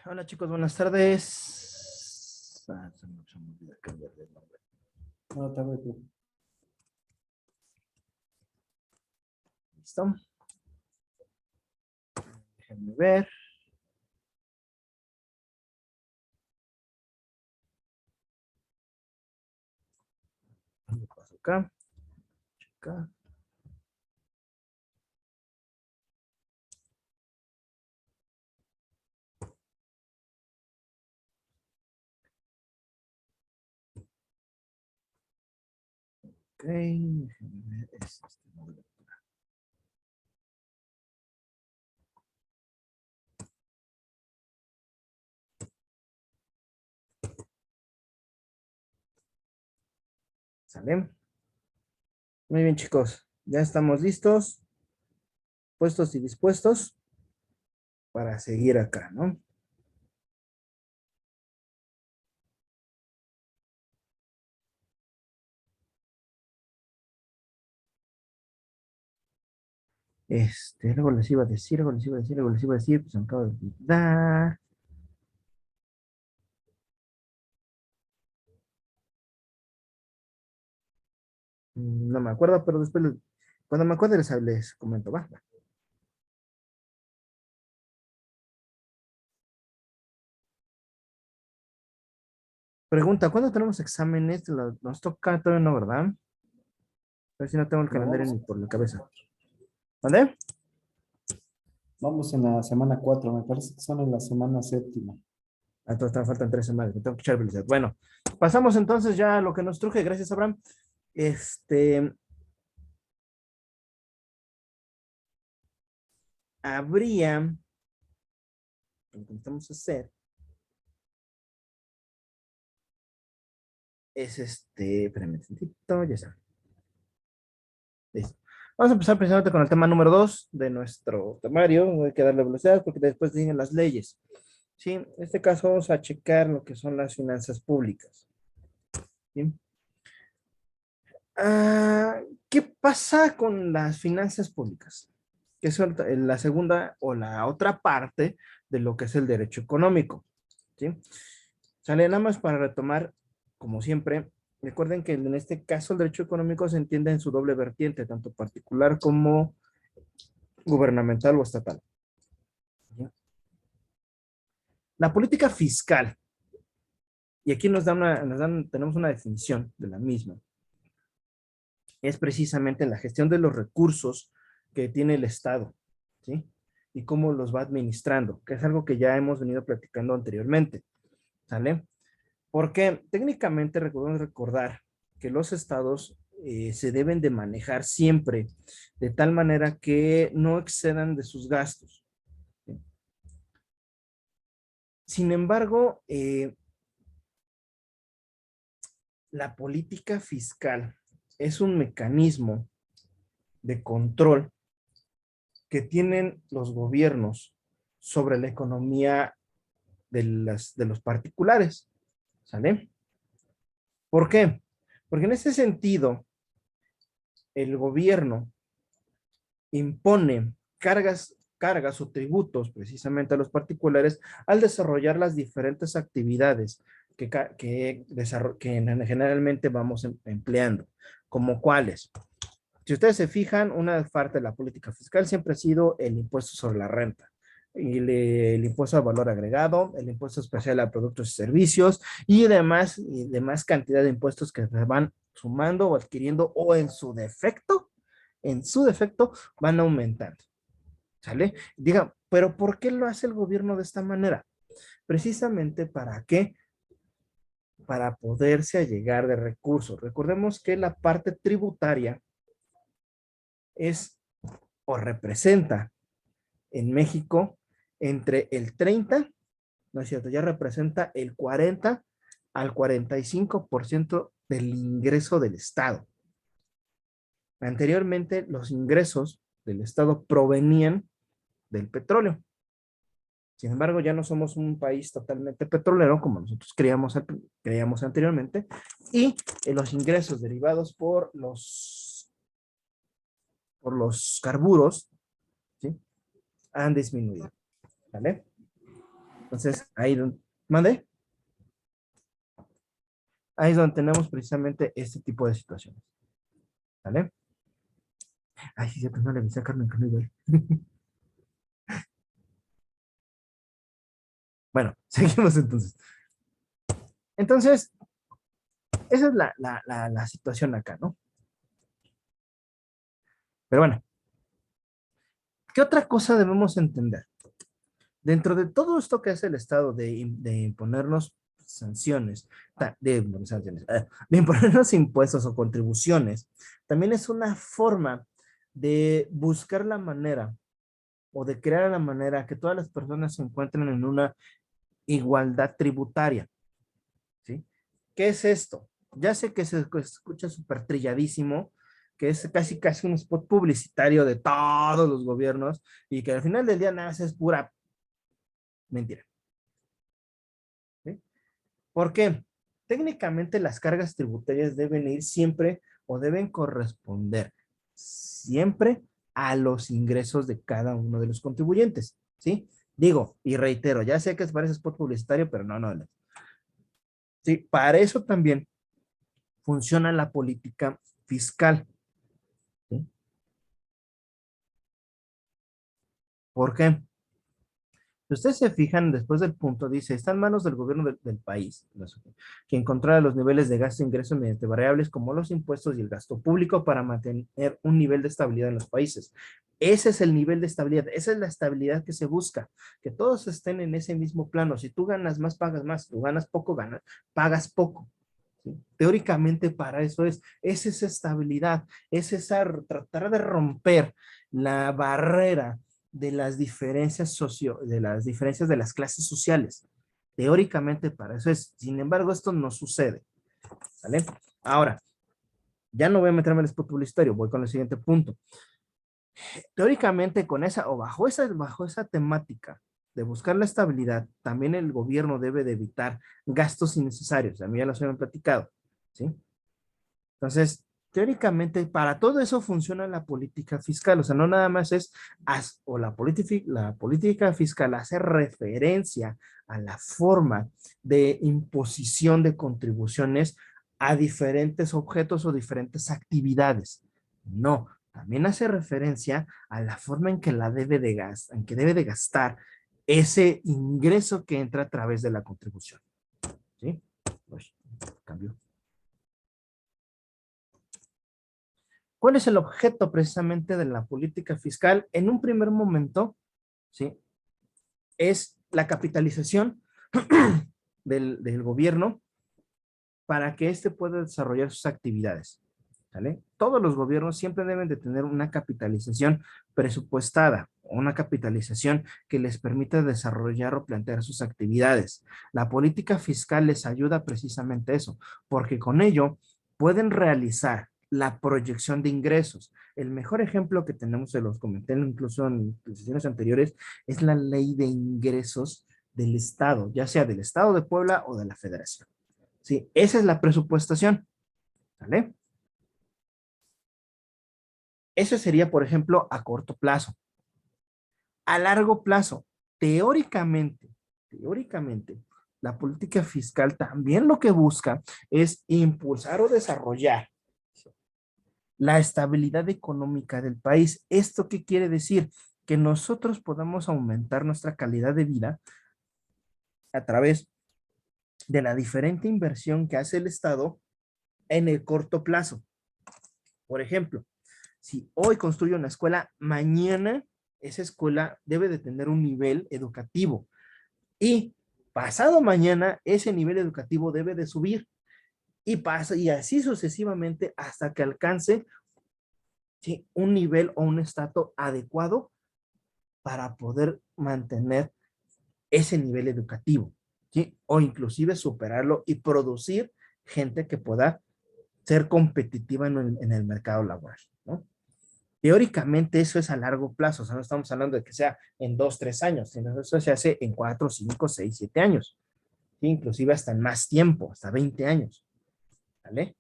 Hola chicos, buenas tardes. Se me olvidó cambiar de nombre. Buenas tardes. ¿Listo? Déjenme ver. ¿Qué pasa acá? Acá. Ok, déjenme ver este modelo. ¿Sale? Muy bien chicos, ya estamos listos, puestos y dispuestos para seguir acá, ¿no? Luego les iba a decir, pues me acabo de olvidar. No me acuerdo, pero después, cuando me acuerde les comento, va. Pregunta, ¿cuándo tenemos exámenes? Nos toca todavía no, ¿verdad? A ver si no tengo el No, calendario vamos, ni por la cabeza. ¿Dónde? vamos en la semana 4, me parece que son en la semana séptima. Ah, entonces faltan 3 semanas, me tengo que echar velocidad. Bueno, pasamos entonces ya a lo que nos truje, gracias, Abraham. Este, habría, lo que intentamos hacer es espérame un tantito, ya está. Listo. Vamos a empezar precisamente con el tema número 2 de nuestro temario. Hay que darle velocidad porque después siguen las leyes. Sí, en este caso vamos a checar lo que son las finanzas públicas. ¿Sí? Ah, ¿qué pasa con las finanzas públicas? Que es la segunda o la otra parte de lo que es el derecho económico. ¿Sí? Sale nada más para retomar, como siempre, recuerden que en este caso el derecho económico se entiende en su doble vertiente, tanto particular como gubernamental o estatal. ¿Sí? La política fiscal, y aquí tenemos una definición de la misma, es precisamente la gestión de los recursos que tiene el Estado, ¿sí? Y cómo los va administrando, que es algo que ya hemos venido platicando anteriormente, ¿sale? Porque técnicamente recordemos recordar que los estados se deben de manejar siempre de tal manera que no excedan de sus gastos. ¿Sí? Sin embargo, la política fiscal es un mecanismo de control que tienen los gobiernos sobre la economía de los particulares. ¿Sale? ¿Por qué? Porque en ese sentido, el gobierno impone cargas o tributos precisamente a los particulares al desarrollar las diferentes actividades que generalmente vamos empleando, como cuáles. Si ustedes se fijan, una parte de la política fiscal siempre ha sido el impuesto sobre la renta, y el impuesto al valor agregado, el impuesto especial a productos y servicios y demás cantidad de impuestos que se van sumando o adquiriendo o en su defecto van aumentando. ¿Sale? Diga, pero ¿por qué lo hace el gobierno de esta manera? Precisamente para qué, para poderse allegar de recursos. Recordemos que la parte tributaria es o representa en México entre el 30, no es cierto, ya representa el 40 al 45% del ingreso del Estado. Anteriormente, los ingresos del Estado provenían del petróleo. Sin embargo, ya no somos un país totalmente petrolero como nosotros creíamos anteriormente, y los ingresos derivados por los carburos, ¿sí? Han disminuido. ¿Vale? Entonces, ¿mande? Ahí es donde tenemos precisamente este tipo de situaciones. ¿Vale? Ay, sí, pues no le avisé a Carmen que no iba a ir. Bueno, seguimos entonces. Entonces, esa es la situación acá, ¿no? Pero bueno, ¿qué otra cosa debemos entender? Dentro de todo esto que hace el Estado de imponernos sanciones, de imponernos impuestos o contribuciones, también es una forma de buscar la manera o de crear la manera que todas las personas se encuentren en una igualdad tributaria, ¿sí? ¿Qué es esto? Ya sé que se escucha súper trilladísimo, que es casi casi un spot publicitario de todos los gobiernos y que al final del día nada más es pura mentira. ¿Sí? ¿Por qué? Técnicamente las cargas tributarias deben ir siempre o deben corresponder siempre a los ingresos de cada uno de los contribuyentes, ¿sí? Digo, y reitero, ya sé que parece spot publicitario, pero no. Sí, para eso también funciona la política fiscal, ¿sí? ¿Por qué? Si ustedes se fijan, después del punto, dice, está en manos del gobierno del país, no sé qué, quien controla los niveles de gasto e ingresos mediante variables como los impuestos y el gasto público para mantener un nivel de estabilidad en los países. Ese es el nivel de estabilidad, esa es la estabilidad que se busca, que todos estén en ese mismo plano. Si tú ganas más, pagas más, tú ganas poco, pagas poco. ¿Sí? Teóricamente para eso es esa estabilidad, es esa, tratar de romper la barrera de las diferencias de las diferencias de las clases sociales. Teóricamente para eso es. Sin embargo, esto no sucede. ¿Vale? Ahora, ya no voy a meterme en el spot publicitario, voy con el siguiente punto. Teóricamente con esa o bajo esa temática de buscar la estabilidad, también el gobierno debe de evitar gastos innecesarios. A mí ya los habían platicado, ¿sí? Entonces, teóricamente, para todo eso funciona la política fiscal. O sea, no nada más es, o la política fiscal hace referencia a la forma de imposición de contribuciones a diferentes objetos o diferentes actividades. No, también hace referencia a la forma en que en que debe de gastar ese ingreso que entra a través de la contribución. ¿Sí? Pues, cambio. ¿Cuál es el objeto precisamente de la política fiscal? En un primer momento, ¿sí? Es la capitalización del gobierno para que éste pueda desarrollar sus actividades. ¿Vale? Todos los gobiernos siempre deben de tener una capitalización presupuestada, una capitalización que les permita desarrollar o plantear sus actividades. La política fiscal les ayuda precisamente a eso, porque con ello pueden realizar la proyección de ingresos. El mejor ejemplo que tenemos, se los comenté incluso en sesiones anteriores, es la ley de ingresos del Estado, ya sea del Estado de Puebla o de la Federación. Sí, esa es la presupuestación. ¿Vale? Eso sería, por ejemplo, a corto plazo. A largo plazo, teóricamente, la política fiscal también lo que busca es impulsar o desarrollar la estabilidad económica del país. ¿Esto qué quiere decir? Que nosotros podamos aumentar nuestra calidad de vida a través de la diferente inversión que hace el Estado en el corto plazo. Por ejemplo, si hoy construyo una escuela, mañana esa escuela debe de tener un nivel educativo y pasado mañana ese nivel educativo debe de subir y así sucesivamente hasta que alcance, ¿sí?, un nivel o un estatus adecuado para poder mantener ese nivel educativo, ¿sí? O inclusive superarlo y producir gente que pueda ser competitiva en el mercado laboral, ¿no? Teóricamente eso es a largo plazo, o sea, no estamos hablando de que sea en 2, 3 años, sino eso se hace en 4, 5, 6, 7 años, ¿sí? Inclusive hasta en más tiempo, hasta 20 años, ¿vale?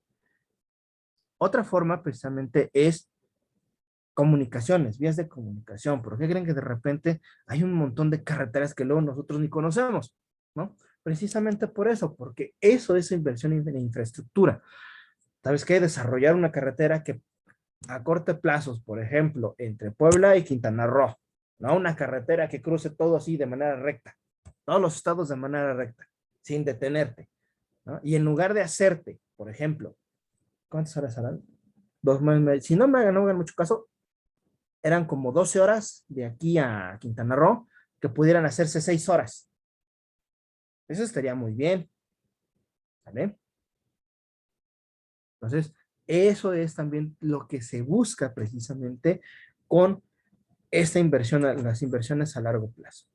Otra forma precisamente es comunicaciones, vías de comunicación. ¿Por qué creen que de repente hay un montón de carreteras que luego nosotros ni conocemos? ¿No? Precisamente por eso, porque eso es inversión en infraestructura. ¿Sabes qué? Desarrollar una carretera que a corto plazos, por ejemplo, entre Puebla y Quintana Roo, ¿no? Una carretera que cruce todo así de manera recta, todos los estados de manera recta, sin detenerte, ¿no? Y en lugar de hacerte, por ejemplo, ¿cuántas horas harán? Si no me hagan mucho caso, eran como 12 horas de aquí a Quintana Roo, que pudieran hacerse 6 horas. Eso estaría muy bien, ¿vale? Entonces, eso es también lo que se busca precisamente con esta inversión, las inversiones a largo plazo.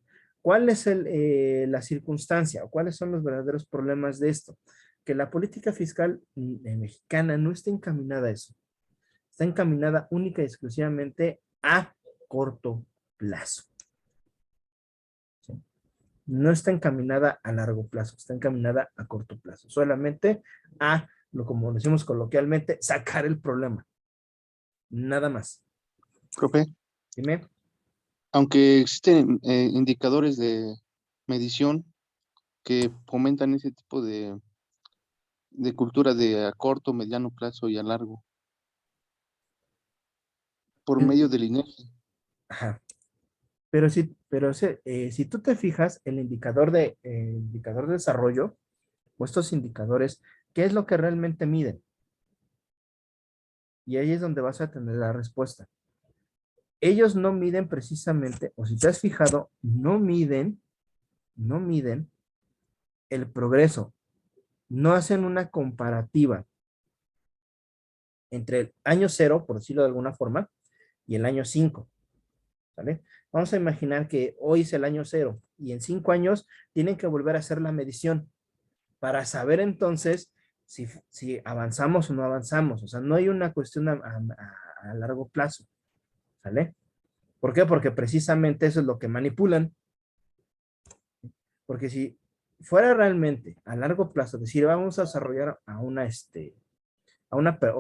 ¿Cuál es la circunstancia o cuáles son los verdaderos problemas de esto? Que la política fiscal mexicana no está encaminada a eso. Está encaminada única y exclusivamente a corto plazo. ¿Sí? No está encaminada a largo plazo, está encaminada a corto plazo. Solamente a, como decimos coloquialmente, sacar el problema. Nada más. Profe, Dime. aunque existen indicadores de medición que fomentan ese tipo de cultura de a corto, mediano plazo y a largo, por Mm, medio del INEGI. Ajá. Si tú te fijas, el indicador de desarrollo o estos indicadores, ¿qué es lo que realmente miden? Y ahí es donde vas a tener la respuesta. Ellos no miden precisamente, o si te has fijado, no miden el progreso, no hacen una comparativa entre el año cero, por decirlo de alguna forma, y el año 5, ¿vale? Vamos a imaginar que hoy es el año cero y en 5 años tienen que volver a hacer la medición para saber entonces si avanzamos o no avanzamos. O sea, no hay una cuestión a largo plazo, ¿vale? ¿Por qué? Porque precisamente eso es lo que manipulan. Porque si fuera realmente a largo plazo, decir, vamos a desarrollar o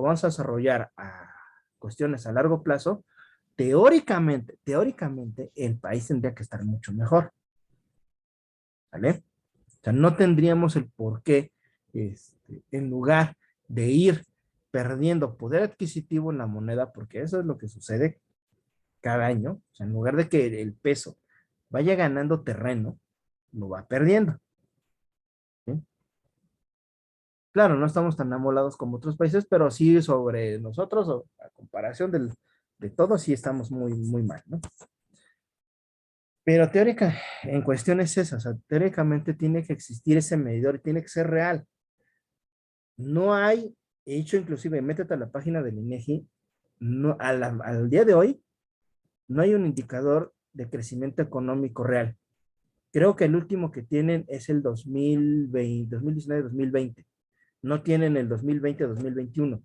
vamos a desarrollar a cuestiones a largo plazo, teóricamente, el país tendría que estar mucho mejor, ¿vale? O sea, no tendríamos el por qué, en lugar de ir perdiendo poder adquisitivo en la moneda, porque eso es lo que sucede cada año, o sea, en lugar de que el peso vaya ganando terreno, lo va perdiendo, ¿sí? Claro, no estamos tan amolados como otros países, pero sí sobre nosotros, o a comparación de todos, sí estamos muy, muy mal, ¿no? Pero en cuestión es esa, o sea, teóricamente tiene que existir ese medidor y tiene que ser real. No hay, he hecho inclusive, métete a la página del INEGI, no, al día de hoy, no hay un indicador de crecimiento económico real. Creo que el último que tienen es el 2020, 2019-2020. No tienen el 2020-2021.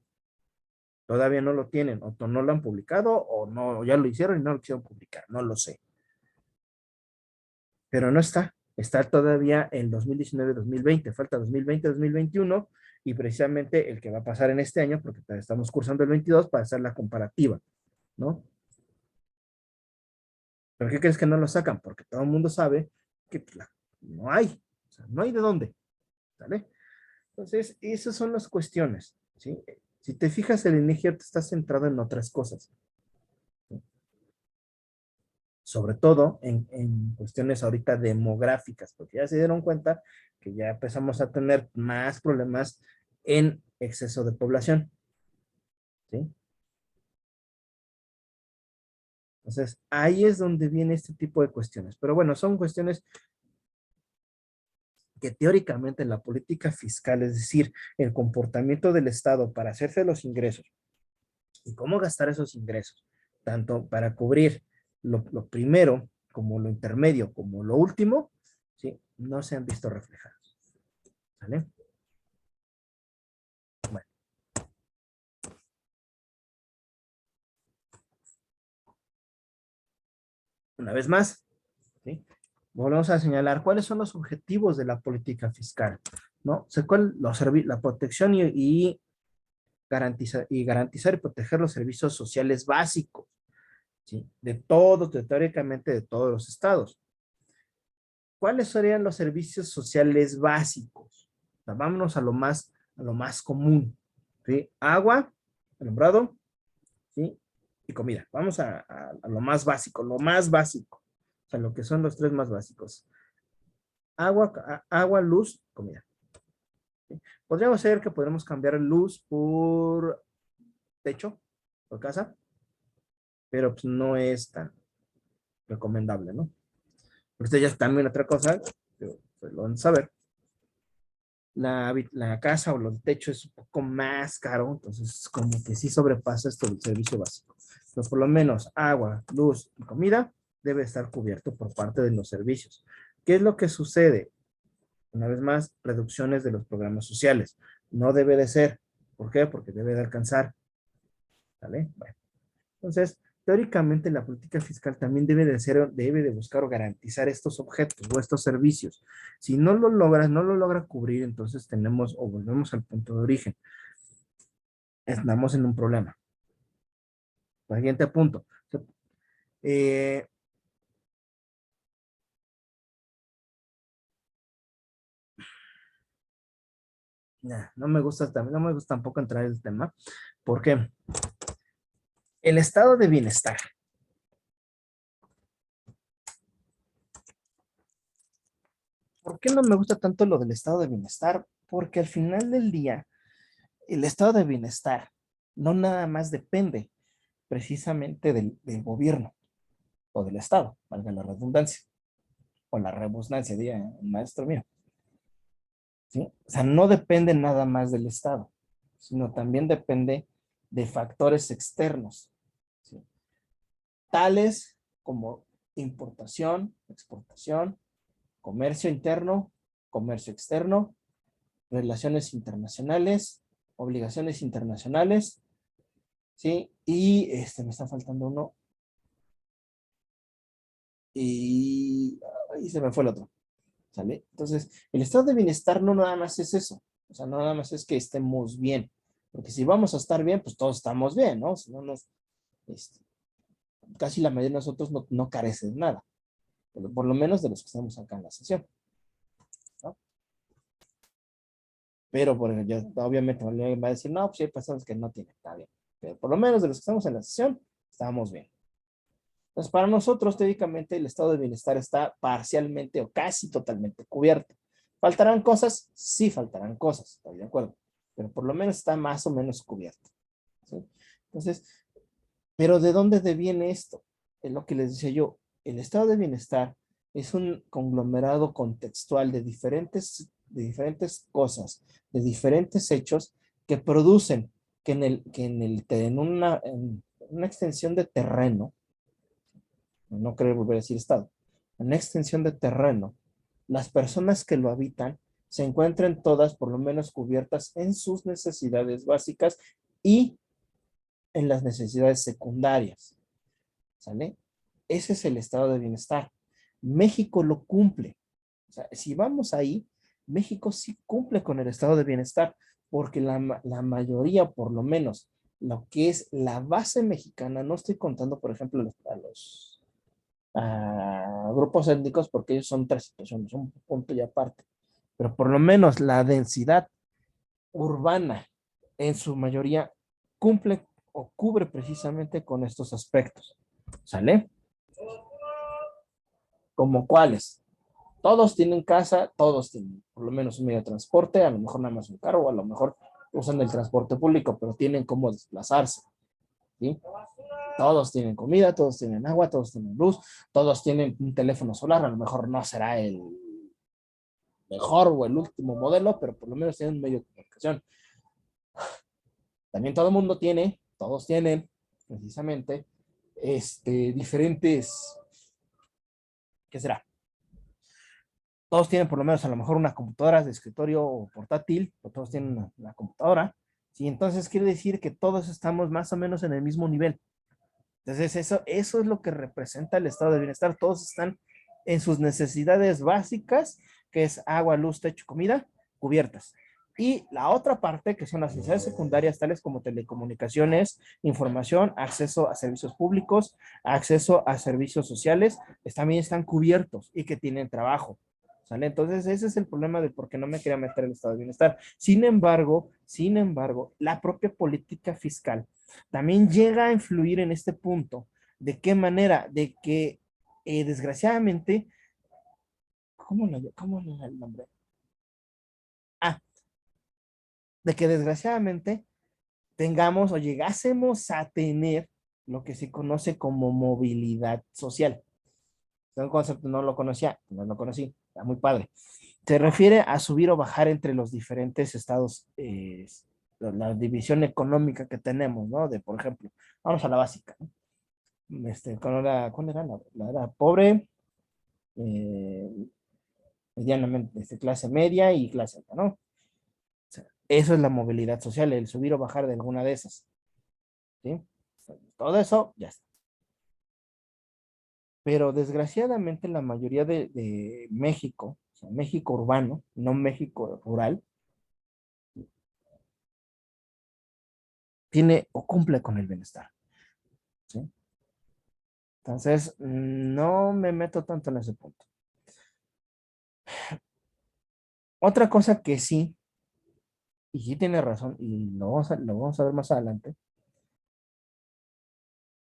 Todavía no lo tienen, o no lo han publicado, o no, o ya lo hicieron y no lo quisieron publicar, no lo sé. Pero no está todavía en 2019-2020, falta 2020-2021 y precisamente el que va a pasar en este año, porque estamos cursando el 22 para hacer la comparativa, ¿no? ¿Pero qué crees que no lo sacan? Porque todo el mundo sabe que pues, no hay, o sea, no hay de dónde, ¿vale? Entonces, esas son las cuestiones, ¿sí? Si te fijas, el INEGI está centrado en otras cosas, ¿sí? Sobre todo en cuestiones ahorita demográficas, porque ya se dieron cuenta que ya empezamos a tener más problemas en exceso de población, ¿sí? Entonces, ahí es donde viene este tipo de cuestiones. Pero bueno, son cuestiones que teóricamente la política fiscal, es decir, el comportamiento del Estado para hacerse los ingresos y cómo gastar esos ingresos, tanto para cubrir lo primero, como lo intermedio, como lo último, ¿sí? No se han visto reflejados, ¿vale? Bueno, una vez más, ¿sí? Volvemos a señalar cuáles son los objetivos de la política fiscal, ¿no? O sea, la protección garantizar y proteger los servicios sociales básicos, ¿sí? Teóricamente de todos los estados. ¿Cuáles serían los servicios sociales básicos? O sea, vámonos a lo más común, ¿sí? Agua, alumbrado, ¿sí? Y comida. Vamos a lo más básico, lo más básico. O sea, lo que son los tres más básicos. Agua, luz, comida. ¿Sí? Podríamos ser que podremos cambiar luz por techo, por casa, pero pues no es tan recomendable, ¿no? Porque ya es también otra cosa, pero pues lo van a saber. La casa o los techos es un poco más caro, entonces como que sí sobrepasa esto del servicio básico. Pero por lo menos agua, luz y comida debe estar cubierto por parte de los servicios. ¿Qué es lo que sucede? Una vez más, reducciones de los programas sociales. No debe de ser. ¿Por qué? Porque debe de alcanzar. ¿Vale? Bueno, entonces, teóricamente la política fiscal también debe de buscar o garantizar estos objetos o estos servicios. Si no lo logra cubrir, entonces tenemos o volvemos al punto de origen. Estamos en un problema. Siguiente punto. Eh, no me gusta también, no me gusta tampoco entrar en el tema, porque el estado de bienestar, ¿por qué no me gusta tanto lo del estado de bienestar? Porque al final del día, el estado de bienestar no nada más depende precisamente del gobierno o del estado, valga la redundancia, o la rebusnancia, diría un maestro mío, ¿sí? O sea, no depende nada más del estado, sino también depende de factores externos, ¿sí? Tales como importación, exportación, comercio interno, comercio externo, relaciones internacionales, obligaciones internacionales, ¿sí? Y me está faltando uno. Y se me fue el otro, ¿sale? Entonces, el estado de bienestar no nada más es eso. O sea, no nada más es que estemos bien. Porque si vamos a estar bien, pues todos estamos bien, ¿no? Si no nos, este, casi la mayoría de nosotros no carece de nada. Por lo menos de los que estamos acá en la sesión, ¿no? Pero, por ejemplo, obviamente alguien va a decir, no, pues hay personas que no tienen, está bien. Pero por lo menos de los que estamos en la sesión, estamos bien. Entonces, para nosotros, teóricamente, el estado de bienestar está parcialmente o casi totalmente cubierto. ¿Faltarán cosas? Sí, faltarán cosas, estoy de acuerdo. Pero por lo menos está más o menos cubierto, ¿sí? Entonces, ¿pero de dónde deviene esto? Es lo que les decía yo. El estado de bienestar es un conglomerado contextual de diferentes cosas, de diferentes hechos que producen en una extensión de terreno, no querer volver a decir estado, en una extensión de terreno, las personas que lo habitan se encuentran todas por lo menos cubiertas en sus necesidades básicas y en las necesidades secundarias, ¿sale? Ese es el estado de bienestar. México lo cumple. O sea, si vamos ahí, México sí cumple con el estado de bienestar, porque la mayoría, por lo menos, lo que es la base mexicana, no estoy contando, por ejemplo, a grupos étnicos, porque ellos son tres situaciones, un punto y aparte. Pero por lo menos la densidad urbana, en su mayoría, cumple o cubre precisamente con estos aspectos. ¿Sale? ¿Como cuáles? Todos tienen casa, todos tienen por lo menos un medio de transporte, a lo mejor nada más un carro, o a lo mejor usan el transporte público, pero tienen cómo desplazarse, ¿sí? Todos tienen comida, todos tienen agua, todos tienen luz, todos tienen un teléfono solar, a lo mejor no será el mejor o el último modelo, pero por lo menos tienen un medio de comunicación. También todo el mundo tiene, todos tienen precisamente diferentes, ¿qué será? Todos tienen por lo menos a lo mejor una computadora de escritorio o portátil, o todos tienen una computadora, ¿sí? Entonces quiere decir que todos estamos más o menos en el mismo nivel. Entonces eso es lo que representa el estado de bienestar. Todos están en sus necesidades básicas, que es agua, luz, techo, comida, cubiertas. Y la otra parte, que son las necesidades secundarias, tales como telecomunicaciones, información, acceso a servicios públicos, acceso a servicios sociales, también están cubiertos y que tienen trabajo. ¿Sale? Entonces, ese es el problema de por qué no me quería meter el estado de bienestar. Sin embargo, la propia política fiscal también llega a influir en este punto. ¿De qué manera? De que, desgraciadamente, ¿cómo le da el nombre? Ah, de que desgraciadamente tengamos o llegásemos a tener lo que se conoce como movilidad social. Es un concepto, no lo conocía, no lo conocí, está muy padre. Se refiere a subir o bajar entre los diferentes estados, la división económica que tenemos, ¿no? De, por ejemplo, vamos a la básica, ¿no? ¿Cuál era? Era pobre, eh, medianamente, clase media y clase alta, ¿no? O sea, eso es la movilidad social, el subir o bajar de alguna de esas, ¿sí? Todo eso, ya está. Pero desgraciadamente la mayoría de México, o sea, México urbano, no México rural, tiene o cumple con el bienestar, ¿sí? Entonces, no me meto tanto en ese punto. Otra cosa que sí, y sí tiene razón, y lo vamos a ver más adelante,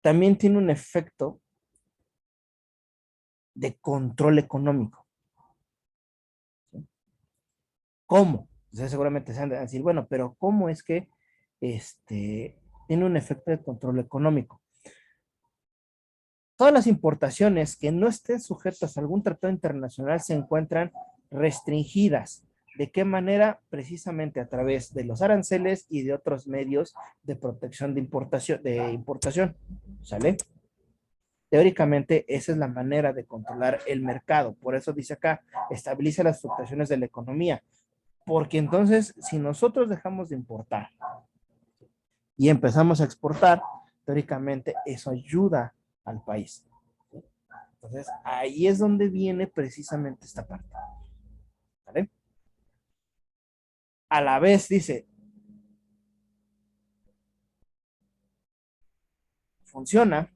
también tiene un efecto de control económico. ¿Sí? ¿Cómo? Entonces, seguramente se van a decir, bueno, pero ¿cómo es que tiene un efecto de control económico? Todas las importaciones que no estén sujetas a algún tratado internacional se encuentran restringidas. ¿De qué manera? Precisamente a través de los aranceles y de otros medios de protección de importación. ¿Sale? Teóricamente, esa es la manera de controlar el mercado. Por eso dice acá, estabiliza las fluctuaciones de la economía. Porque entonces, si nosotros dejamos de importar y empezamos a exportar, teóricamente eso ayuda al país. Entonces, ahí es donde viene precisamente esta parte. ¿Vale? A la vez dice, funciona,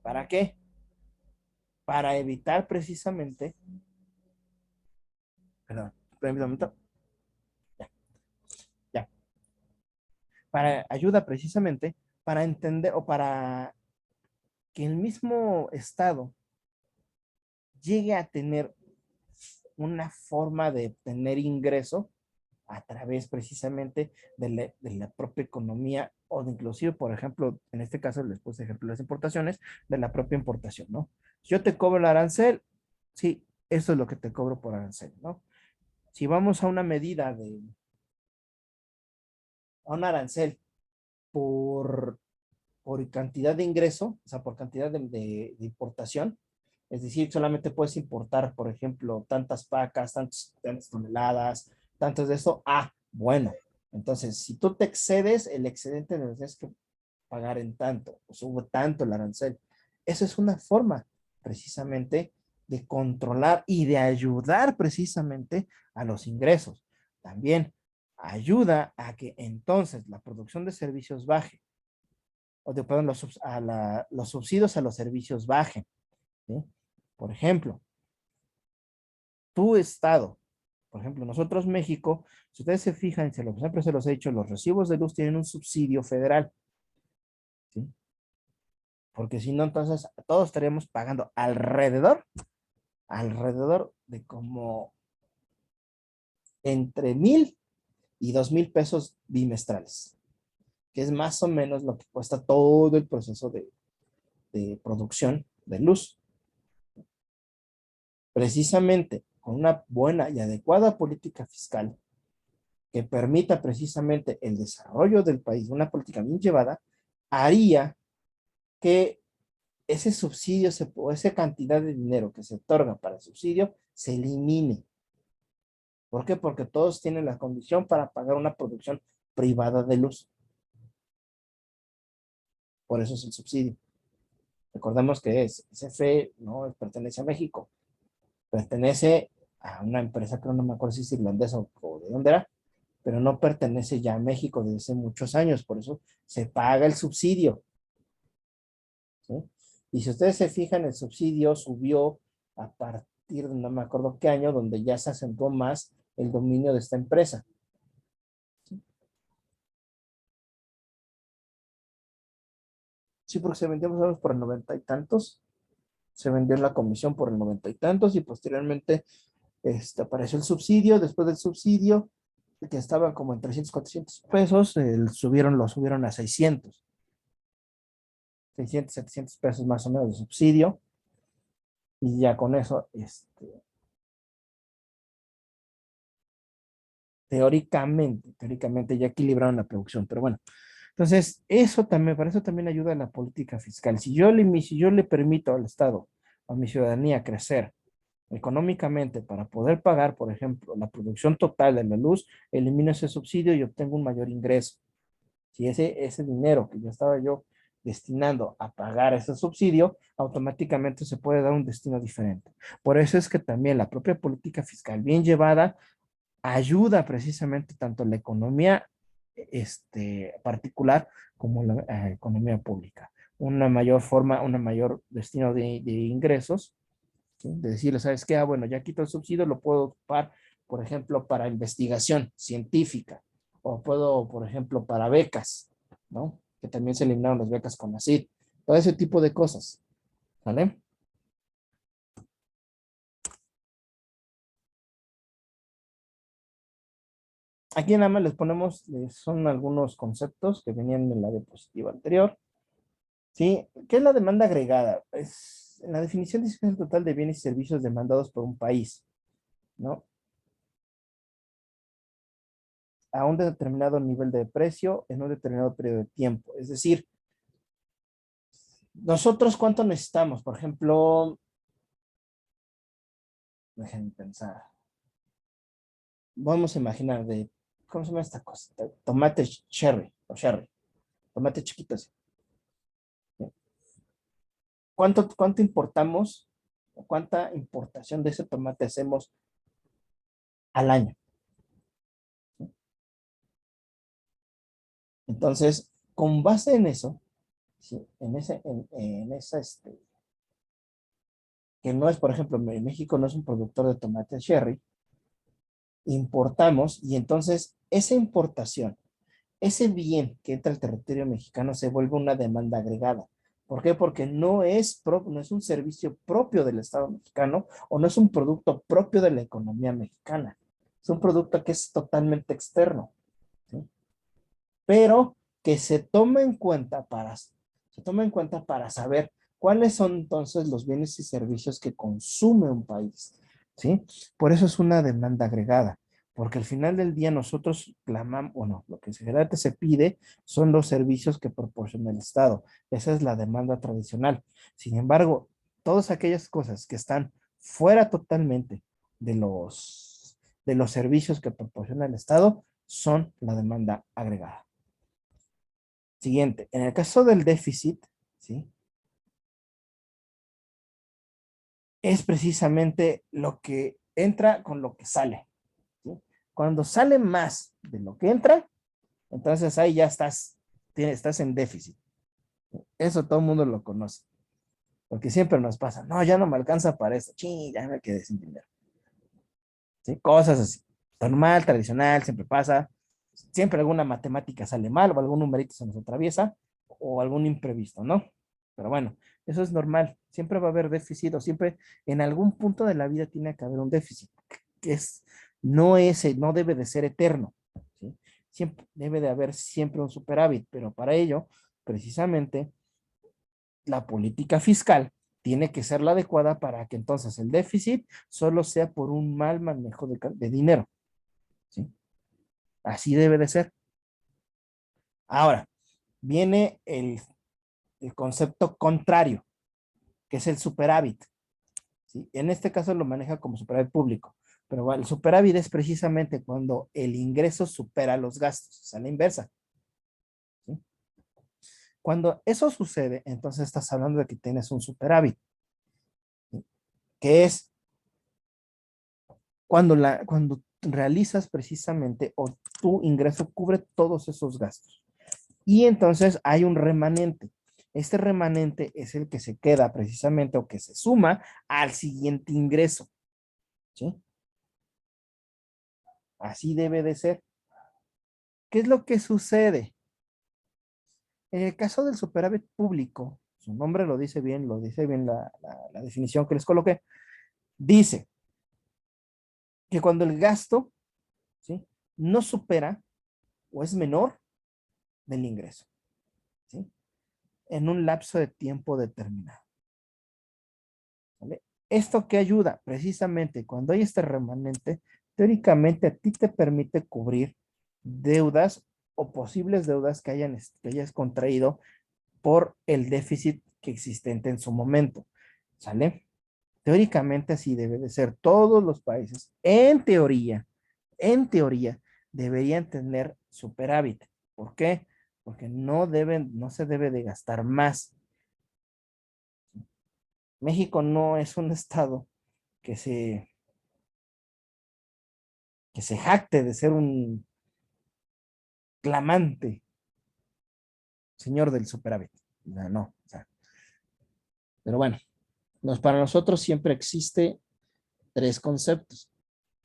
¿para qué? Para evitar precisamente, perdón, un momento, ya, ya, para ayuda precisamente para entender o para que el mismo Estado llegue a tener una forma de tener ingreso a través precisamente de la propia economía o de inclusive, por ejemplo, en este caso les puse ejemplo las importaciones, de la propia importación, ¿no? Yo te cobro el arancel, sí, eso es lo que te cobro por arancel, ¿no? Si vamos a una medida a un arancel por, por cantidad de ingreso, o sea, por cantidad de importación, es decir, solamente puedes importar, por ejemplo, tantas pacas, tantas toneladas, tantos de eso. Ah, bueno. Entonces, si tú te excedes, el excedente lo tienes que pagar en tanto, o sube tanto el arancel. Eso es una forma precisamente de controlar y de ayudar precisamente a los ingresos. También ayuda a que entonces la producción de servicios baje, o de, perdón, los subsidios a los servicios bajen. ¿Sí? Por ejemplo, tu estado, por ejemplo, nosotros México, si ustedes se fijan, siempre se los he dicho, los recibos de luz tienen un subsidio federal, ¿sí? Porque si no, entonces todos estaríamos pagando alrededor de como entre 1,000 y 2,000 pesos bimestrales, que es más o menos lo que cuesta todo el proceso de producción de luz. Precisamente con una buena y adecuada política fiscal que permita precisamente el desarrollo del país, una política bien llevada, haría que ese subsidio o esa cantidad de dinero que se otorga para el subsidio se elimine. ¿Por qué? Porque todos tienen la condición para pagar una producción privada de luz. Por eso es el subsidio. Recordemos que CFE no pertenece a México, pertenece a una empresa que no me acuerdo si es irlandesa o de dónde era, pero no pertenece ya a México desde hace muchos años, por eso se paga el subsidio. ¿Sí? Y si ustedes se fijan, el subsidio subió a partir de no me acuerdo qué año, donde ya se acentuó más el dominio de esta empresa. ¿Sí? Sí, porque se vendió más o menos por el 90 y tantos, se vendió en la comisión por el 90 y tantos y posteriormente apareció el subsidio. Después del subsidio, que estaba como en 300, 400 pesos, lo subieron a 600, 700 pesos más o menos de subsidio. Y ya con eso, teóricamente ya equilibraron la producción, pero bueno. Entonces, para eso también ayuda la política fiscal. Si yo le permito al Estado, a mi ciudadanía crecer económicamente para poder pagar, por ejemplo, la producción total de la luz, elimino ese subsidio y obtengo un mayor ingreso. Si ese dinero que yo estaba destinando a pagar ese subsidio, automáticamente se puede dar un destino diferente. Por eso es que también la propia política fiscal bien llevada ayuda precisamente tanto la economía particular como la economía pública. una mayor forma, una mayor destino de ingresos, ¿sí? De decirle, ¿sabes qué? Ah, bueno, ya quito el subsidio, lo puedo ocupar, por ejemplo, para investigación científica, o puedo, por ejemplo, para becas, ¿no? Que también se eliminaron las becas con ACID, todo ese tipo de cosas, ¿vale? Aquí nada más les ponemos, son algunos conceptos que venían en la diapositiva anterior, ¿sí? ¿Qué es la demanda agregada? Es la definición dice que es el total de bienes y servicios demandados por un país, ¿no? A un determinado nivel de precio en un determinado periodo de tiempo. Es decir, nosotros cuánto necesitamos, por ejemplo, déjenme pensar. Vamos a imaginar de, ¿cómo se llama esta cosa? Tomate cherry, o cherry, tomate chiquitos. ¿Cuánto importamos? ¿Cuánta importación de ese tomate hacemos al año? Entonces, con base en eso, ¿sí? En esa, que no es, por ejemplo, México no es un productor de tomate cherry, importamos y entonces esa importación, ese bien que entra al territorio mexicano se vuelve una demanda agregada. ¿Por qué? Porque no es un servicio propio del Estado mexicano o no es un producto propio de la economía mexicana. Es un producto que es totalmente externo, ¿sí? Pero que se toma en cuenta para saber cuáles son entonces los bienes y servicios que consume un país, ¿sí? Por eso es una demanda agregada, porque al final del día nosotros clamamos, o no, lo que generalmente se pide son los servicios que proporciona el Estado. Esa es la demanda tradicional. Sin embargo, todas aquellas cosas que están fuera totalmente de los servicios que proporciona el Estado son la demanda agregada. Siguiente, en el caso del déficit, ¿sí? Es precisamente lo que entra con lo que sale, ¿sí? Cuando sale más de lo que entra, entonces ahí ya estás en déficit. Eso todo el mundo lo conoce, porque siempre nos pasa, no, ya no me alcanza para eso, ching, ya me quedé sin dinero, ¿sí? Cosas así, normal, tradicional, siempre pasa, siempre alguna matemática sale mal o algún numerito se nos atraviesa o algún imprevisto, ¿no? Pero bueno, eso es normal. Siempre va a haber déficit o siempre en algún punto de la vida tiene que haber un déficit, que no debe de ser eterno, ¿sí? Siempre debe de haber siempre un superávit, pero para ello, precisamente, la política fiscal tiene que ser la adecuada para que entonces el déficit solo sea por un mal manejo de dinero, ¿sí? Así debe de ser. Ahora, viene el concepto contrario, que es el superávit, ¿sí? En este caso lo maneja como superávit público, pero bueno, el superávit es precisamente cuando el ingreso supera los gastos, o sea, la inversa, ¿sí? Cuando eso sucede, entonces estás hablando de que tienes un superávit, ¿sí? Que es cuando realizas precisamente o tu ingreso cubre todos esos gastos. Y entonces hay un remanente. Este remanente es el que se queda precisamente o que se suma al siguiente ingreso, ¿sí? Así debe de ser. ¿Qué es lo que sucede? En el caso del superávit público, su nombre lo dice bien la definición que les coloqué, dice que cuando el gasto, ¿sí? No supera o es menor del ingreso, ¿sí? En un lapso de tiempo determinado, ¿vale? ¿Esto qué ayuda? Precisamente cuando hay este remanente, teóricamente a ti te permite cubrir deudas o posibles deudas que hayas contraído por el déficit que existente en su momento, ¿sale? Teóricamente así debe de ser. Todos los países, en teoría, deberían tener superávit. ¿Por qué? Porque no se debe de gastar más. México no es un estado que se, que se jacte de ser un clamante señor del superávit. No, no. O Pero bueno, para nosotros siempre existe tres conceptos,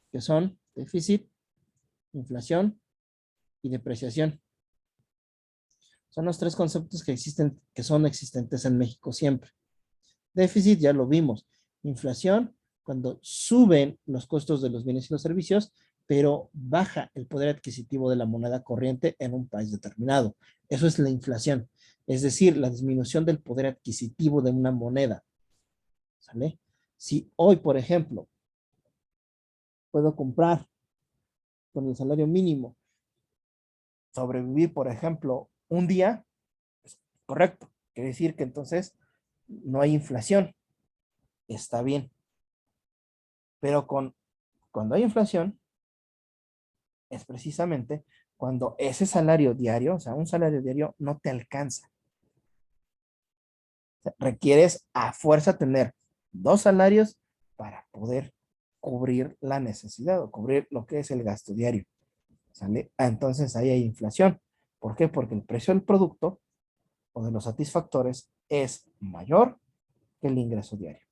que son déficit, inflación y depreciación. Son los tres conceptos que existen, que son existentes en México siempre. Déficit ya lo vimos. Inflación, cuando suben los costos de los bienes y los servicios, pero baja el poder adquisitivo de la moneda corriente en un país determinado. Eso es la inflación. Es decir, la disminución del poder adquisitivo de una moneda. ¿Sale? Si hoy, por ejemplo, puedo comprar con el salario mínimo, sobrevivir, por ejemplo, un día, pues, correcto. Quiere decir que entonces no hay inflación. Está bien. Pero cuando hay inflación, es precisamente cuando ese salario diario, o sea, un salario diario no te alcanza. O sea, requieres a fuerza tener dos salarios para poder cubrir la necesidad o cubrir lo que es el gasto diario. ¿Sale? Entonces ahí hay inflación. ¿Por qué? Porque el precio del producto o de los satisfactores es mayor que el ingreso diario.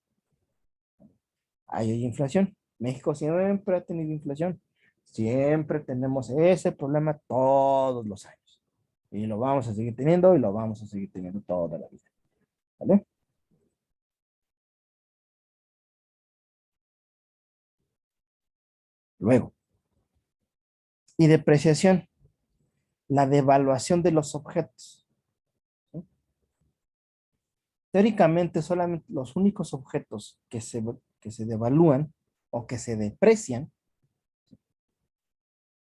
Ahí hay inflación. México siempre ha tenido inflación. Siempre tenemos ese problema todos los años. Y lo vamos a seguir teniendo y lo vamos a seguir teniendo toda la vida. ¿Vale? Luego, y depreciación, la devaluación de los objetos. ¿Sí? Teóricamente, solamente los únicos objetos que se devalúan o que se deprecian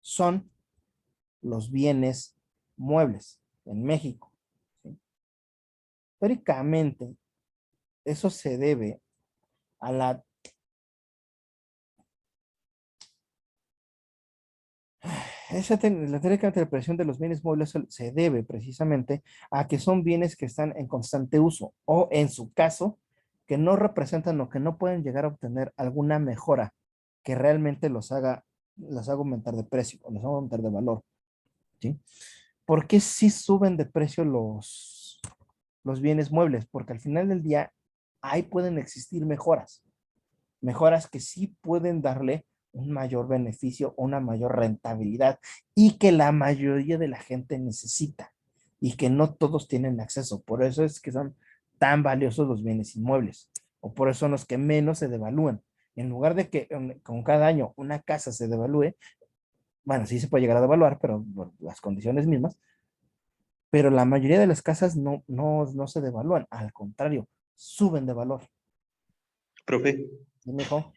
son los bienes muebles en México. ¿Sí? Teóricamente, eso se debe a la la teórica interpretación de los bienes muebles se debe precisamente a que son bienes que están en constante uso o en su caso que no representan o que no pueden llegar a obtener alguna mejora que realmente los haga aumentar de precio o los haga aumentar de valor. ¿Sí? ¿Por qué sí suben de precio los bienes muebles? Porque al final del día ahí pueden existir mejoras que sí pueden darle un mayor beneficio, una mayor rentabilidad y que la mayoría de la gente necesita y que no todos tienen acceso. Por eso es que son tan valiosos los bienes inmuebles o por eso son los que menos se devalúan. En lugar de que con cada año una casa se devalúe, bueno, sí se puede llegar a devaluar, pero por las condiciones mismas, pero la mayoría de las casas no se devalúan, al contrario, suben de valor. Profe, Dime, hijo.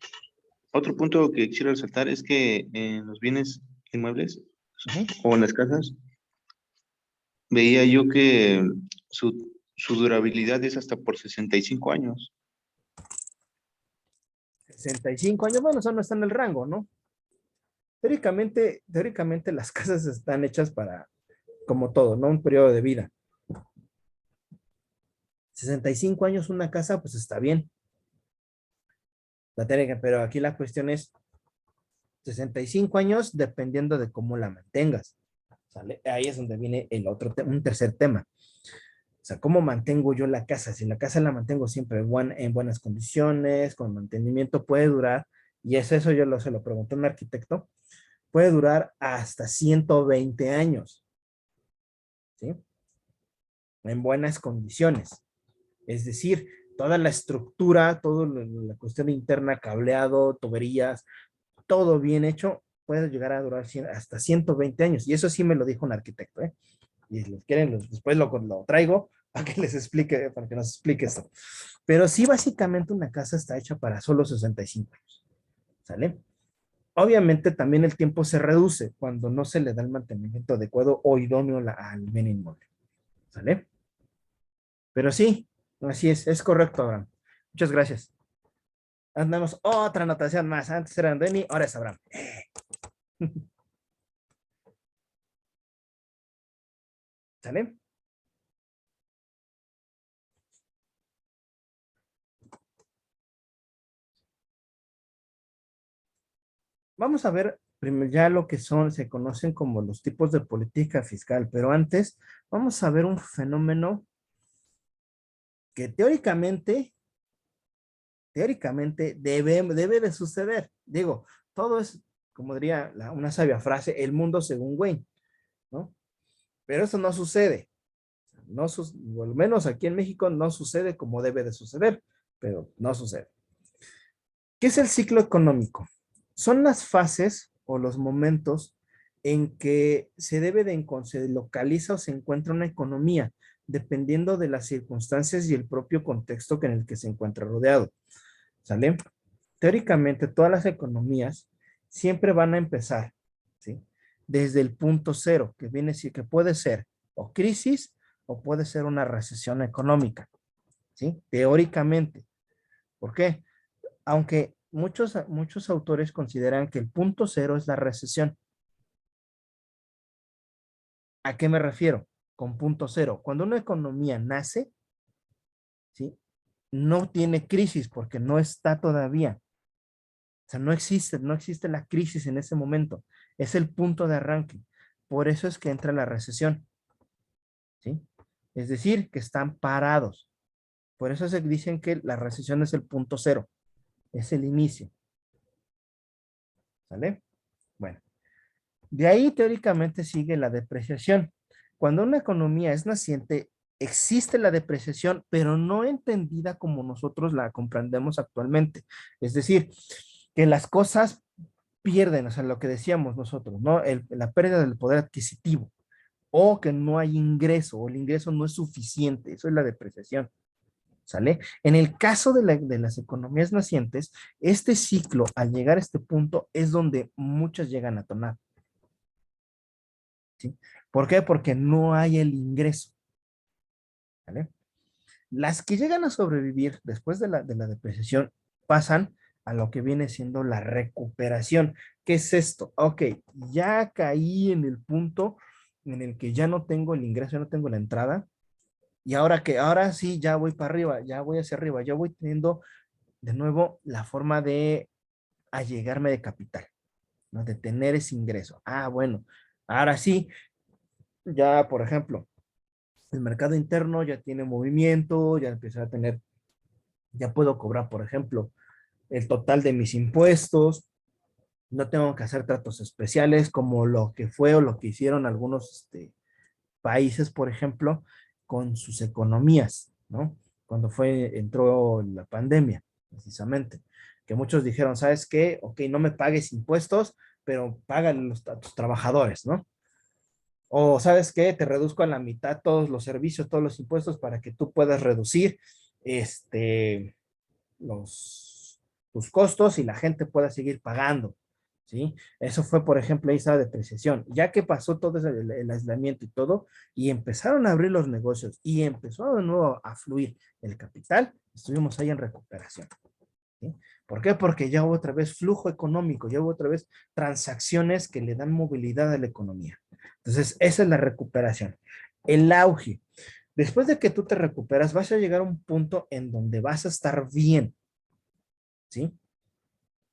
otro punto que quisiera resaltar es que en los bienes inmuebles Ujú. o en las casas, veía yo que su durabilidad es hasta por 65 años. 65 años, bueno, eso no está en el rango, ¿no? Teóricamente las casas están hechas para, como todo, ¿no? Un periodo de vida. 65 años una casa, pues está bien. Pero aquí la cuestión es 65 años dependiendo de cómo la mantengas. ¿Sale? Ahí es donde viene un tercer tema. O sea, ¿cómo mantengo yo la casa? Si la casa la mantengo siempre en buenas condiciones, con mantenimiento, puede durar, y eso yo se lo pregunté a un arquitecto, puede durar hasta 120 años, ¿sí? En buenas condiciones. Es decir, toda la estructura, toda la cuestión interna, cableado, tuberías, todo bien hecho, puede llegar a durar hasta 120 años. Y eso sí me lo dijo un arquitecto, ¿eh? Y si los quieren, después lo traigo para que les explique, para que nos explique esto. Pero sí, básicamente una casa está hecha para solo 65 años. ¿Sale? Obviamente también el tiempo se reduce cuando no se le da el mantenimiento adecuado o idóneo al bien inmueble. ¿Sale? Pero sí, así es correcto, Abraham. Muchas gracias. Andamos otra anotación más. Antes era Denny, ahora es Abraham. ¿Sale? Vamos a ver primero ya lo que se conocen como los tipos de política fiscal, pero antes vamos a ver un fenómeno que teóricamente teóricamente debe de suceder. Digo, todo es, como diría una sabia frase, el mundo según Wayne, ¿no? Pero eso no sucede. No, o al menos aquí en México no sucede como debe de suceder, pero no sucede. ¿Qué es el ciclo económico? Son las fases o los momentos en que se localiza o se encuentra una economía, dependiendo de las circunstancias y el propio contexto en el que se encuentra rodeado. ¿Sale? Teóricamente, todas las economías siempre van a empezar, ¿sí? Desde el punto cero, que viene a decir que puede ser o crisis o puede ser una recesión económica, ¿sí? Teóricamente. ¿Por qué? Aunque muchos autores consideran que el punto cero es la recesión. ¿A qué me refiero con punto cero? Cuando una economía nace, ¿sí? No tiene crisis porque no está todavía. O sea, no existe la crisis en ese momento. Es el punto de arranque. Por eso es que entra la recesión, ¿sí? Es decir, que están parados. Por eso se dicen que la recesión es el punto cero, es el inicio, ¿sale? Bueno, de ahí teóricamente sigue la depreciación. Cuando una economía es naciente, existe la depreciación, pero no entendida como nosotros la comprendemos actualmente. Es decir, que las cosas pierden, o sea, lo que decíamos nosotros, ¿no? La pérdida del poder adquisitivo, o que no hay ingreso, o el ingreso no es suficiente, eso es la depreciación, ¿sale? En el caso de las economías nacientes, este ciclo, al llegar a este punto, es donde muchas llegan a tonar, ¿sí? ¿Por qué? Porque no hay el ingreso, ¿vale? Las que llegan a sobrevivir después de la depreciación pasan a lo que viene siendo la recuperación. ¿Qué es esto? Ok, ya caí en el punto en el que ya no tengo el ingreso, ya no tengo la entrada, y ahora que, ahora sí, ya voy para arriba, ya voy hacia arriba, ya voy teniendo de nuevo la forma de allegarme de capital, ¿no? De tener ese ingreso. Ah, bueno, ahora sí, ya por ejemplo, el mercado interno ya tiene movimiento, ya empieza a tener, ya puedo cobrar, por ejemplo, el total de mis impuestos, no tengo que hacer tratos especiales como lo que fue o lo que hicieron algunos países, por ejemplo, con sus economías, ¿no? Cuando entró la pandemia, precisamente, que muchos dijeron, ¿sabes qué? Ok, no me pagues impuestos, pero págale a tus trabajadores, ¿no? O ¿sabes qué? Te reduzco a la mitad todos los servicios, todos los impuestos para que tú puedas reducir este, los, tus costos y la gente pueda seguir pagando, ¿sí? Eso fue, por ejemplo, esa depreciación. Ya que pasó todo el aislamiento y todo, y empezaron a abrir los negocios y empezó de nuevo a fluir el capital, estuvimos ahí en recuperación, ¿sí? ¿Por qué? Porque ya hubo otra vez flujo económico, ya hubo otra vez transacciones que le dan movilidad a la economía. Entonces, esa es la recuperación. El auge. Después de que tú te recuperas, vas a llegar a un punto en donde vas a estar bien, ¿sí?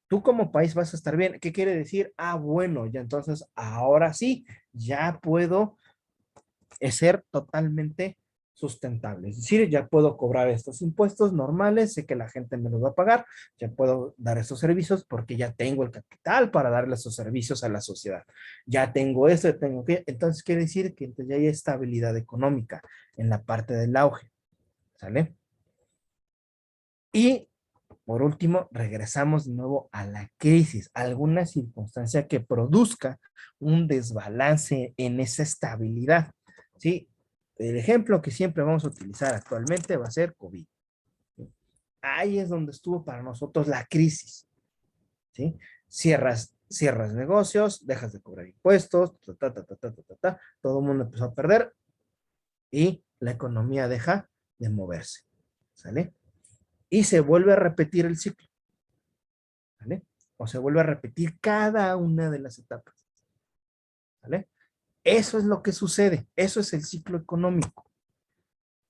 Tú como país vas a estar bien. ¿Qué quiere decir? Ah, bueno, ya entonces ahora sí, ya puedo ser totalmente sustentable. Es decir, ya puedo cobrar estos impuestos normales, sé que la gente me los va a pagar, ya puedo dar estos servicios porque ya tengo el capital para darle esos servicios a la sociedad. Ya tengo esto, tengo que, entonces quiere decir que ya hay estabilidad económica en la parte del auge, ¿sale? Y por último, regresamos de nuevo a la crisis, alguna circunstancia que produzca un desbalance en esa estabilidad, ¿sí? El ejemplo que siempre vamos a utilizar actualmente va a ser COVID, ¿sí? Ahí es donde estuvo para nosotros la crisis, ¿sí? Cierras negocios, dejas de cobrar impuestos, todo el mundo empezó a perder y la economía deja de moverse, ¿sale? Y se vuelve a repetir el ciclo, ¿vale? O se vuelve a repetir cada una de las etapas, ¿vale? Eso es lo que sucede, eso es el ciclo económico.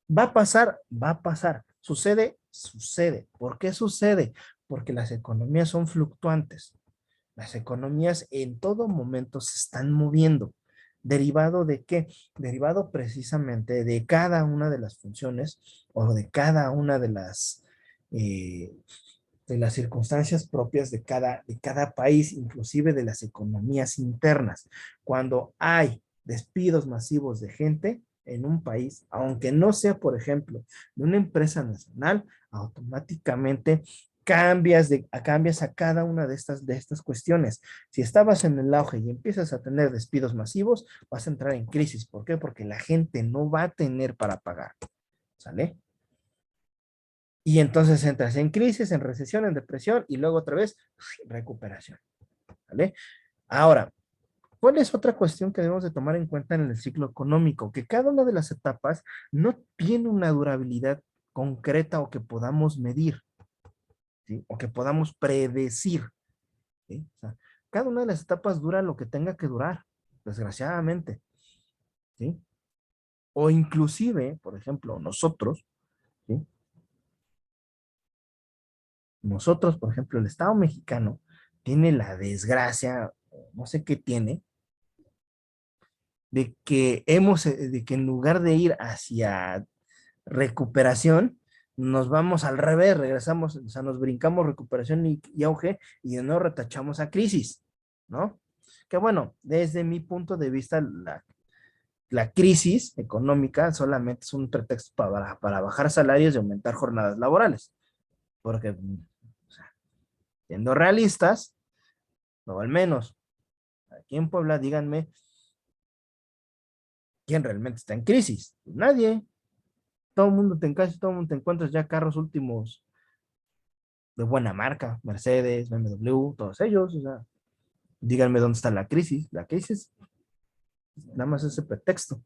¿Va a pasar? Va a pasar. ¿Sucede? Sucede. ¿Por qué sucede? Porque las economías son fluctuantes. Las economías en todo momento se están moviendo. ¿Derivado de qué? Derivado precisamente de cada una de las funciones o de cada una de las de las circunstancias propias de cada país, inclusive de las economías internas. Cuando hay despidos masivos de gente en un país, aunque no sea, por ejemplo, de una empresa nacional, automáticamente cambias a cada una de estas cuestiones. Si estabas en el auge y empiezas a tener despidos masivos, vas a entrar en crisis. ¿Por qué? Porque la gente no va a tener para pagar. ¿Sale? Y entonces entras en crisis, en recesión, en depresión y luego otra vez recuperación. ¿Vale? Ahora, ¿cuál es otra cuestión que debemos de tomar en cuenta en el ciclo económico? Que cada una de las etapas no tiene una durabilidad concreta o que podamos medir, ¿sí? O que podamos predecir, ¿sí? O sea, cada una de las etapas dura lo que tenga que durar, desgraciadamente, ¿sí? O inclusive, por ejemplo, nosotros, ¿sí? Nosotros, por ejemplo, el Estado mexicano tiene la desgracia, no sé qué tiene, de que en lugar de ir hacia recuperación, nos vamos al revés, regresamos, o sea, nos brincamos recuperación y auge y de nuevo retachamos a crisis, ¿no? Que bueno, desde mi punto de vista, la crisis económica solamente es un pretexto para bajar salarios y aumentar jornadas laborales, porque, o sea, siendo realistas, o al menos aquí en Puebla, díganme, ¿quién realmente está en crisis? Pues nadie. Todo el mundo casi todo el mundo te encuentras ya carros últimos de buena marca, Mercedes, BMW, todos ellos, o sea, díganme dónde está la crisis nada más es ese pretexto,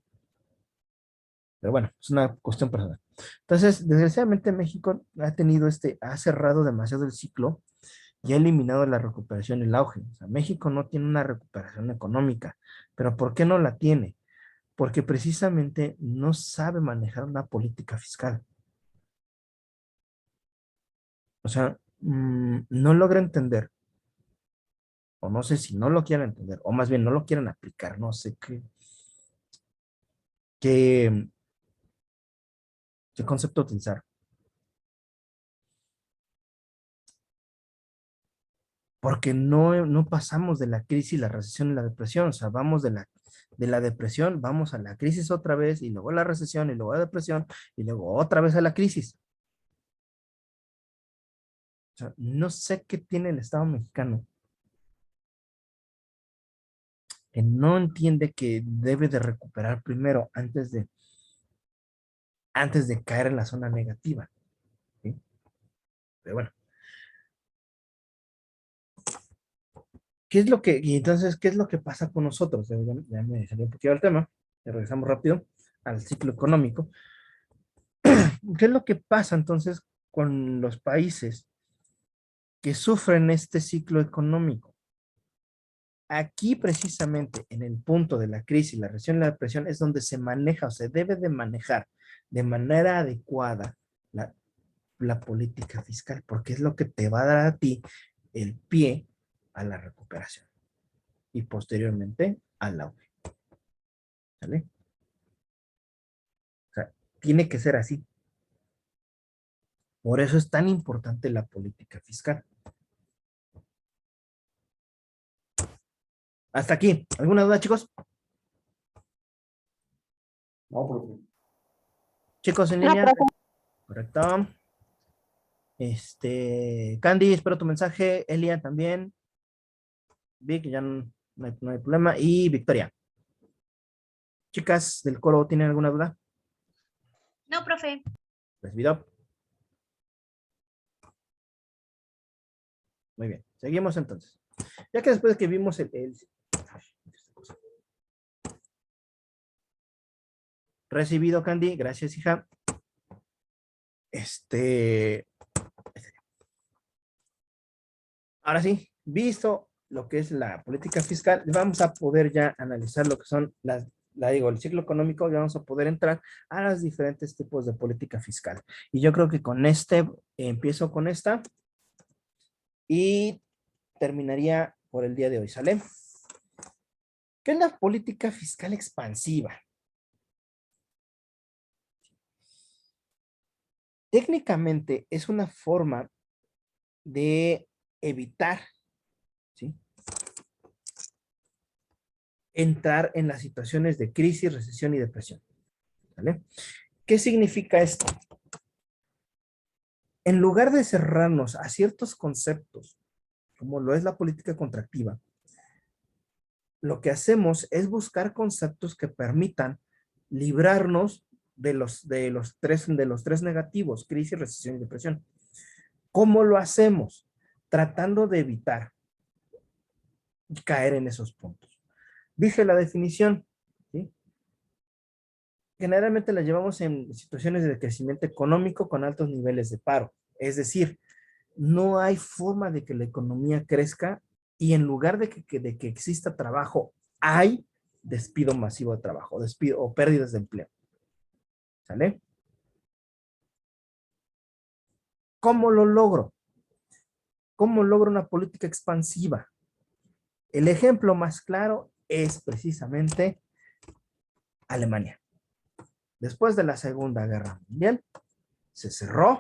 pero bueno, es una cuestión personal. Entonces, desgraciadamente México ha cerrado demasiado el ciclo y ha eliminado la recuperación y el auge. O sea, México no tiene una recuperación económica, pero ¿por qué no la tiene? Porque precisamente no sabe manejar una política fiscal. O sea, no logra entender, o no sé si no lo quieren entender, o más bien no lo quieren aplicar, no sé qué, qué concepto utilizar. Porque no pasamos de la crisis, la recesión y la depresión, o sea, vamos de la depresión, vamos a la crisis otra vez, y luego a la recesión, y luego a la depresión, y luego otra vez a la crisis. O sea, no sé qué tiene el Estado mexicano, que no entiende que debe de recuperar primero antes de caer en la zona negativa, ¿sí? Pero bueno, y entonces, ¿qué es lo que pasa con nosotros? Ya me salió un poquito del tema, y regresamos rápido al ciclo económico. ¿Qué es lo que pasa entonces con los países que sufren este ciclo económico? Aquí precisamente en el punto de la crisis, la recesión y la depresión es donde se maneja o se debe de manejar de manera adecuada la, la política fiscal, porque es lo que te va a dar a ti el pie a la recuperación y posteriormente al auge. ¿Sale? O sea, tiene que ser así. Por eso es tan importante la política fiscal. Hasta aquí. ¿Alguna duda, chicos? No, profe. Chicos en No, línea. profe. Correcto. Candy, espero tu mensaje. Elia también. Vic, ya no hay problema. Y Victoria. Chicas del coro, ¿tienen alguna duda? No, profe. Recibido. Muy bien. Seguimos entonces. Ya que después de que vimos recibido, Candy. Gracias, hija. Ahora sí, visto lo que es la política fiscal, vamos a poder ya analizar lo que son el ciclo económico y vamos a poder entrar a los diferentes tipos de política fiscal. Y yo creo que con empiezo con esta y terminaría por el día de hoy, ¿sale? ¿Qué es la política fiscal expansiva? Técnicamente es una forma de evitar, ¿sí?, entrar en las situaciones de crisis, recesión y depresión. ¿Vale? ¿Qué significa esto? En lugar de cerrarnos a ciertos conceptos, como lo es la política contractiva, lo que hacemos es buscar conceptos que permitan librarnos de los tres negativos: crisis, recesión y depresión. ¿Cómo lo hacemos? Tratando de evitar caer en esos puntos. Dije la definición, ¿sí? Generalmente la llevamos en situaciones de crecimiento económico con altos niveles de paro. Es decir, no hay forma de que la economía crezca y en lugar de que exista trabajo, hay despido masivo de trabajo, despido o pérdidas de empleo. ¿Sale? ¿Cómo lo logro? ¿Cómo logro una política expansiva? El ejemplo más claro es precisamente Alemania. Después de la Segunda Guerra Mundial, se cerró,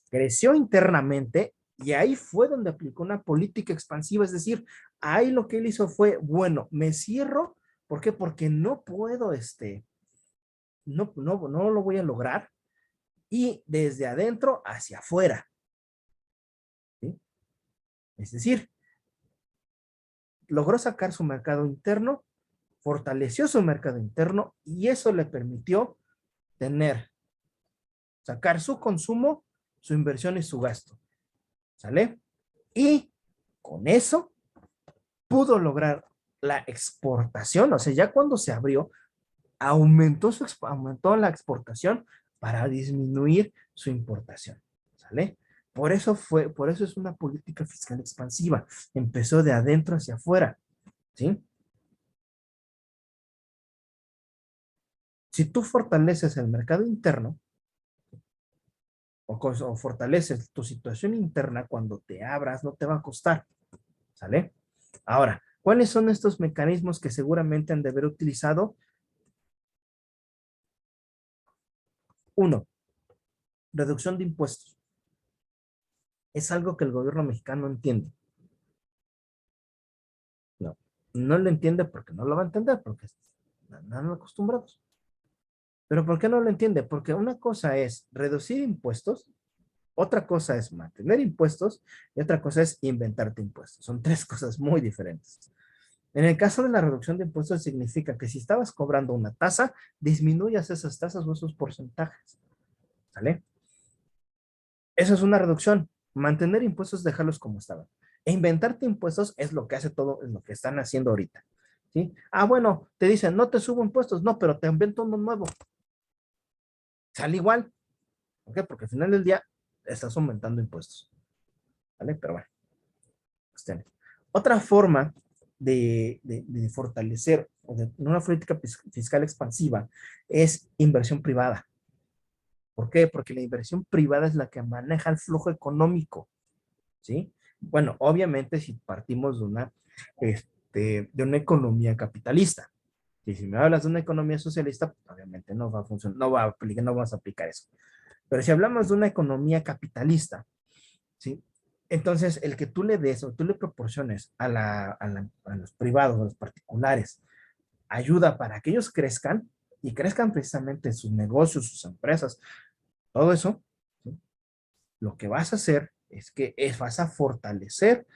creció internamente y ahí fue donde aplicó una política expansiva. Es decir, ahí lo que él hizo fue, bueno, me cierro. ¿Por qué? Porque no puedo, no lo voy a lograr. Y desde adentro hacia afuera, ¿sí? Es decir, logró sacar su mercado interno, fortaleció su mercado interno y eso le permitió sacar su consumo, su inversión y su gasto. ¿Sale? Y con eso pudo lograr la exportación. O sea, ya cuando se abrió, aumentó la exportación para disminuir su importación. ¿Sale? Por eso es una política fiscal expansiva. Empezó de adentro hacia afuera. ¿Sí? Si tú fortaleces el mercado interno o fortaleces tu situación interna, cuando te abras no te va a costar. ¿Sale? Ahora, ¿cuáles son estos mecanismos que seguramente han de haber utilizado? Uno, reducción de impuestos. Es algo que el gobierno mexicano entiende. No, no lo entiende porque no lo va a entender, porque no están acostumbrados. ¿Pero por qué no lo entiende? Porque una cosa es reducir impuestos, otra cosa es mantener impuestos y otra cosa es inventarte impuestos. Son tres cosas muy diferentes. En el caso de la reducción de impuestos significa que si estabas cobrando una tasa, disminuyas esas tasas o esos porcentajes. ¿Sale? Eso es una reducción. Mantener impuestos, dejarlos como estaban. E inventarte impuestos es lo que hace todo, es lo que están haciendo ahorita. ¿Sí? Ah, bueno, te dicen, no te subo impuestos, no, pero te invento uno nuevo. Sale igual. ¿Por qué? Porque al final del día estás aumentando impuestos. ¿Vale? Pero bueno. Ustedes. Otra forma de fortalecer o de una política fiscal expansiva es inversión privada. ¿Por qué? Porque la inversión privada es la que maneja el flujo económico. ¿Sí? Bueno, obviamente si partimos de una economía capitalista. Y si me hablas de una economía socialista, pues, obviamente no va a funcionar, no vamos a aplicar eso. Pero si hablamos de una economía capitalista, ¿sí? Entonces, el que tú le des o tú le proporciones a los privados, a los particulares, ayuda para que ellos crezcan y crezcan precisamente sus negocios, sus empresas, todo eso, ¿sí? Lo que vas a hacer es que vas a fortalecer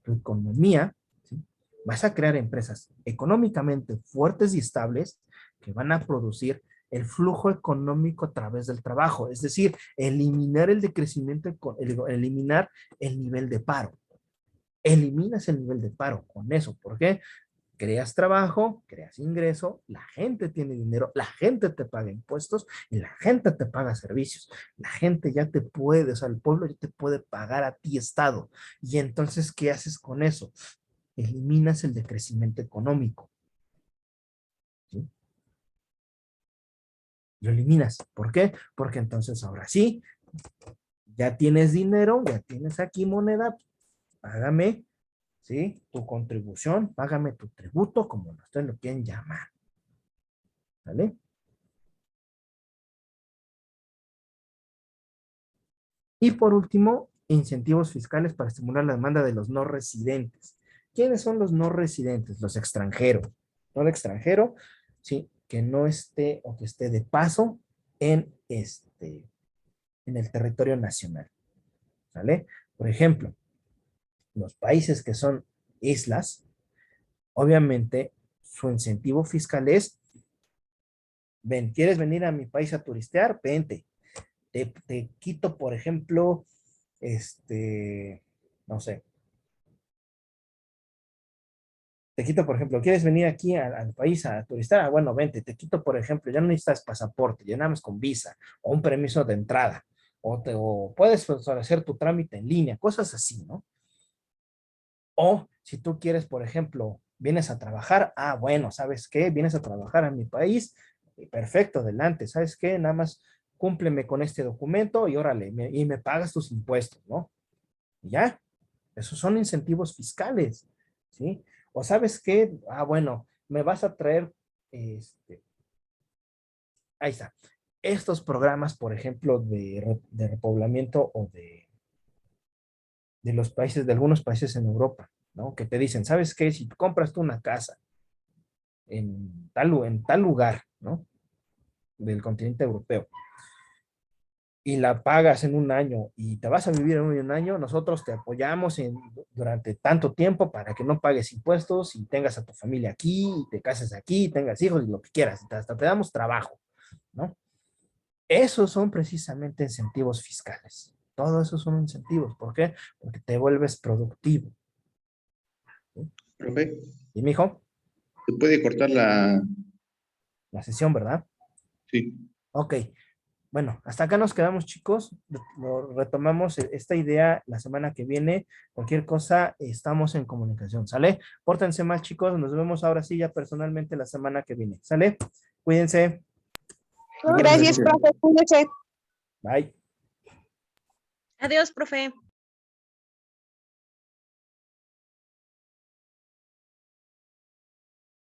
tu economía, ¿sí? Vas a crear empresas económicamente fuertes y estables que van a producir el flujo económico a través del trabajo, es decir, eliminar el decrecimiento, eliminar el nivel de paro. Eliminas el nivel de paro con eso. ¿Por qué? Creas trabajo, creas ingreso, la gente tiene dinero, la gente te paga impuestos y la gente te paga servicios. La gente ya te puede, o sea, el pueblo ya te puede pagar a ti, Estado. Y entonces, ¿qué haces con eso? Eliminas el decrecimiento económico. ¿Sí? Lo eliminas. ¿Por qué? Porque entonces ahora sí, ya tienes dinero, ya tienes aquí moneda, págame, ¿sí? Tu contribución, págame tu tributo, como ustedes lo quieren llamar. ¿Vale? Y por último, incentivos fiscales para estimular la demanda de los no residentes. ¿Quiénes son los no residentes? Los extranjeros. No el extranjero, sí, que no esté o que esté de paso en el territorio nacional. ¿Vale? Por ejemplo, los países que son islas, obviamente su incentivo fiscal es, ven, ¿quieres venir a mi país a turistear? Vente. Te quito, por ejemplo, no sé. Te quito, por ejemplo, ¿quieres venir aquí al país a turistear? Ah, bueno, vente. Te quito, por ejemplo, ya no necesitas pasaporte, ya nada más con visa o un permiso de entrada. O puedes pues, hacer tu trámite en línea, cosas así, ¿no? O si tú quieres, por ejemplo, vienes a trabajar, ah, bueno, ¿sabes qué? Vienes a trabajar a mi país, perfecto, adelante, ¿sabes qué? Nada más cúmpleme con este documento y órale, y me pagas tus impuestos, ¿no? Y ya, esos son incentivos fiscales, ¿sí? O ¿sabes qué? Ah, bueno, me vas a traer, ahí está, estos programas, por ejemplo, de repoblamiento o de los países, de algunos países en Europa, ¿no? Que te dicen, ¿sabes qué? Si compras tú una casa en tal lugar, ¿no? Del continente europeo, y la pagas en un año y te vas a vivir en un año, nosotros te apoyamos durante tanto tiempo para que no pagues impuestos y tengas a tu familia aquí, y te cases aquí, y tengas hijos y lo que quieras, hasta te damos trabajo, ¿no? Esos son precisamente incentivos fiscales. Todos esos son incentivos. ¿Por qué? Porque te vuelves productivo. ¿Sí? Profe, Y mi hijo, ¿se puede cortar la...? la sesión, ¿verdad? Sí. Ok. Bueno, hasta acá nos quedamos, chicos. Retomamos esta idea la semana que viene. Cualquier cosa, estamos en comunicación. ¿Sale? Pórtense más, chicos. Nos vemos ahora sí ya personalmente la semana que viene. ¿Sale? Cuídense. Igualmente. Gracias, profe. Cuídese. Bye. Adiós, profe.